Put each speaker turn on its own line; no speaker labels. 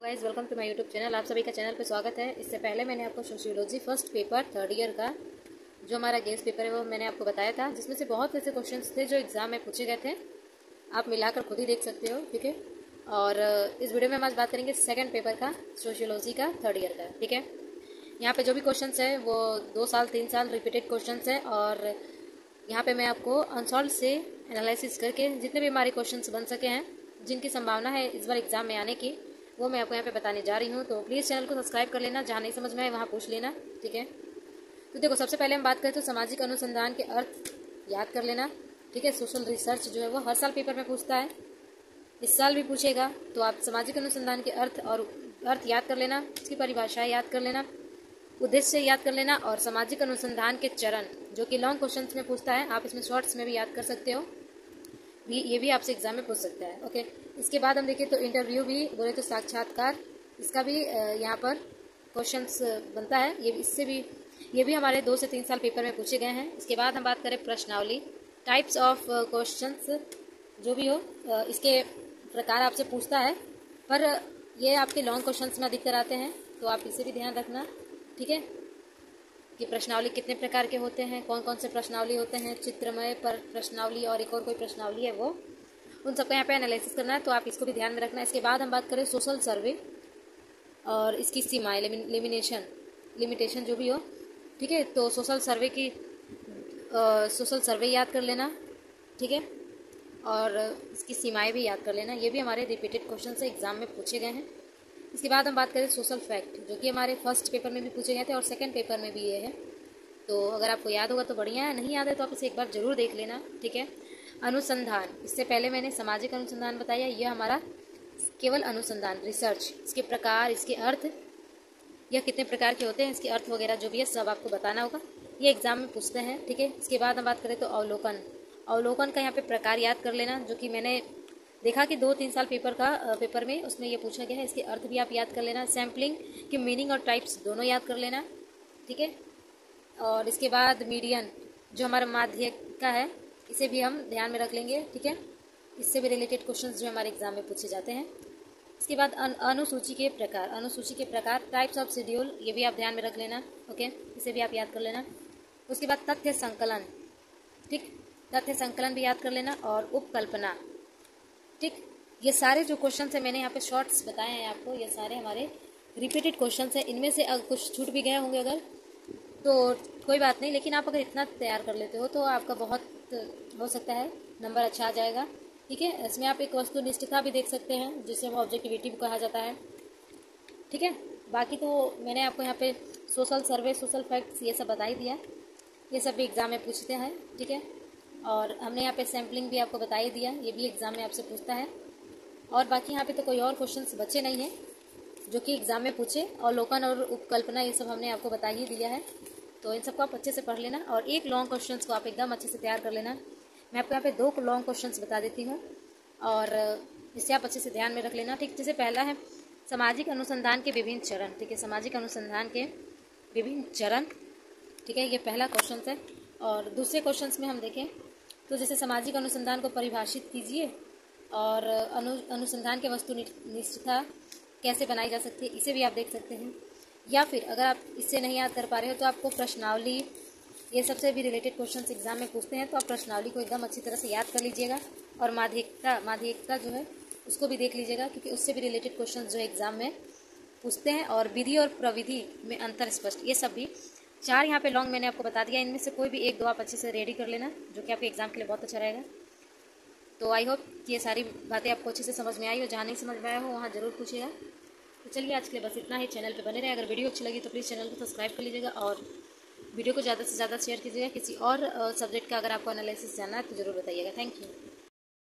Guys welcome to my YouTube channel. आप सभी का चैनल पे स्वागत है। इससे पहले मैंने आपको sociology first paper third year का जो हमारा गेस्ट पेपर है वो मैंने आपको बताया था, जिसमें से बहुत ऐसे क्वेश्चंस थे जो एग्जाम में पूछे गए थे। आप मिलाकर खुद ही देख सकते हो, ठीक है। और इस वीडियो में हम आज बात करेंगे सेकेंड पेपर का, सोशियोलॉजी का थर्ड ईयर का, ठीक है। यहाँ पे जो भी क्वेश्चन है वो 2 साल 3 साल रिपीटेड क्वेश्चन है, और यहाँ पे मैं आपको अनसॉल्व से एनालिसिस करके जितने भी हमारे क्वेश्चन बन सके हैं, जिनकी संभावना है इस बार एग्जाम में आने की, वो मैं आपको यहाँ पे बताने जा रही हूँ। तो प्लीज़ चैनल को सब्सक्राइब कर लेना, जहाँ नहीं समझ में आए वहाँ पूछ लेना, ठीक है। तो देखो, सबसे पहले हम बात करें तो सामाजिक अनुसंधान के अर्थ याद कर लेना, ठीक है। सोशल रिसर्च जो है वो हर साल पेपर में पूछता है, इस साल भी पूछेगा। तो आप सामाजिक अनुसंधान के अर्थ याद कर लेना, इसकी परिभाषाएं याद कर लेना, उद्देश्य याद कर लेना, और सामाजिक अनुसंधान के चरण जो कि लॉन्ग क्वेश्चन में पूछता है, आप इसमें शॉर्ट्स में भी याद कर सकते हो, ये भी आपसे एग्जाम में पूछ सकता है, ओके। इसके बाद हम देखें तो इंटरव्यू भी बोले तो साक्षात्कार, इसका भी यहाँ पर क्वेश्चंस बनता है, ये भी हमारे 2 से 3 साल पेपर में पूछे गए हैं। इसके बाद हम बात करें प्रश्नावली, टाइप्स ऑफ क्वेश्चंस जो भी हो, इसके प्रकार आपसे पूछता है, पर ये आपके लॉन्ग क्वेश्चंस में अधिकतर आते हैं, तो आप इसे भी ध्यान रखना, ठीक है, कि प्रश्नावली कितने प्रकार के होते हैं, कौन कौन से प्रश्नावली होते हैं, चित्रमय पर प्रश्नावली और एक और कोई प्रश्नावली है, वो उन सबका यहाँ पे एनालिसिस करना है, तो आप इसको भी ध्यान में रखना। इसके बाद हम बात करें सोशल सर्वे और इसकी सीमाएं, लिमिटेशन जो भी हो, ठीक है। तो सोशल सर्वे याद कर लेना, ठीक है, और इसकी सीमाएं भी याद कर लेना, ये भी हमारे रिपीटेड क्वेश्चन से एग्जाम में पूछे गए हैं। इसके बाद हम बात करें सोशल फैक्ट, जो कि हमारे फर्स्ट पेपर में भी पूछे गए थे और सेकंड पेपर में भी ये है। तो अगर आपको याद होगा तो बढ़िया है, नहीं याद है तो आप इसे एक बार जरूर देख लेना, ठीक है। अनुसंधान, इससे पहले मैंने सामाजिक अनुसंधान बताया, यह हमारा केवल अनुसंधान रिसर्च, इसके प्रकार, इसके अर्थ, यह कितने प्रकार के होते हैं, इसके अर्थ वगैरह जो भी है सब आपको बताना होगा, ये एग्जाम में पूछते हैं, ठीक है। इसके बाद हम बात करें तो अवलोकन का यहाँ पे प्रकार याद कर लेना, जो कि मैंने देखा कि 2-3 साल पेपर में उसमें ये पूछा गया है, इसके अर्थ भी आप याद कर लेना। सैम्पलिंग की मीनिंग और टाइप्स दोनों याद कर लेना, ठीक है। और इसके बाद मीडियन जो हमारा माध्यक का है, इसे भी हम ध्यान में रख लेंगे, ठीक है। इससे भी रिलेटेड क्वेश्चंस जो हमारे एग्जाम में पूछे जाते हैं। इसके बाद अनुसूची के प्रकार, टाइप्स ऑफ शेड्यूल, ये भी आप ध्यान में रख लेना, ओके, इसे भी आप याद कर लेना। उसके बाद तथ्य संकलन, ठीक, तथ्य संकलन भी याद कर लेना, और उपकल्पना, ठीक। ये सारे जो क्वेश्चन है मैंने यहाँ पे शॉर्ट्स बताए हैं आपको, ये सारे हमारे रिपीटेड क्वेश्चन हैं। इनमें से अगर कुछ छूट भी गए होंगे अगर, तो कोई बात नहीं, लेकिन आप अगर इतना तैयार कर लेते हो तो आपका बहुत हो सकता है नंबर अच्छा आ जाएगा, ठीक है। इसमें आप एक वस्तुनिष्ठता भी देख सकते हैं, जिसे ऑब्जेक्टिविटी भी कहा जाता है, ठीक है। बाकी तो मैंने आपको यहाँ पे सोशल सर्वे, सोशल फैक्ट्स ये सब बता ही दिया, ये सब भी एग्जाम में पूछते हैं, ठीक है। और हमने यहाँ पे सैम्पलिंग भी आपको बता ही दिया, ये भी एग्जाम में आपसे पूछता है। और बाकी यहाँ पे तो कोई और क्वेश्चंस बचे नहीं हैं जो कि एग्जाम में पूछे, और अवलोकन और उपकल्पना ये सब हमने आपको बता ही दिया है, तो इन सबको आप अच्छे से पढ़ लेना, और एक लॉन्ग क्वेश्चन को आप एकदम अच्छे से तैयार कर लेना। मैं आपको यहाँ पे 2 लॉन्ग क्वेश्चन बता देती हूँ, और इससे आप अच्छे से ध्यान में रख लेना, ठीक। जैसे पहला है सामाजिक अनुसंधान के विभिन्न चरण, ठीक है, सामाजिक अनुसंधान के विभिन्न चरण, ठीक है, ये पहला क्वेश्चन है। और दूसरे क्वेश्चन में हम देखें तो जैसे सामाजिक अनुसंधान को परिभाषित कीजिए, और अनुसंधान के वस्तुनिष्ठता कैसे बनाई जा सकती है, इसे भी आप देख सकते हैं। या फिर अगर आप इससे नहीं याद कर पा रहे हो तो आपको प्रश्नावली, ये सबसे भी रिलेटेड क्वेश्चन एग्जाम में पूछते हैं, तो आप प्रश्नावली को एकदम अच्छी तरह से याद कर लीजिएगा, और माध्यिकता जो है उसको भी देख लीजिएगा, क्योंकि उससे भी रिलेटेड क्वेश्चन जो है एग्जाम में पूछते हैं। और विधि और प्रविधि में अंतर स्पष्ट, ये सब भी 4 यहाँ पे लॉन्ग मैंने आपको बता दिया, इनमें से कोई भी 1-2 आप अच्छे से रेडी कर लेना, जो कि आपके एग्जाम के लिए बहुत अच्छा रहेगा। तो आई होप कि ये सारी बातें आपको अच्छे से समझ में आई हो, जहाँ नहीं समझ में आया हो वहाँ जरूर पूछिएगा। तो चलिए आज के लिए बस इतना ही, चैनल पे बने रहे। अगर वीडियो अच्छी लगी तो प्लीज़ चैनल को सब्सक्राइब कर लीजिएगा, और वीडियो को ज़्यादा से ज़्यादा शेयर कीजिएगा। किसी और सब्जेक्ट का अगर आपको एनालिसिस जानना है तो ज़रूर बताइएगा। Thank you.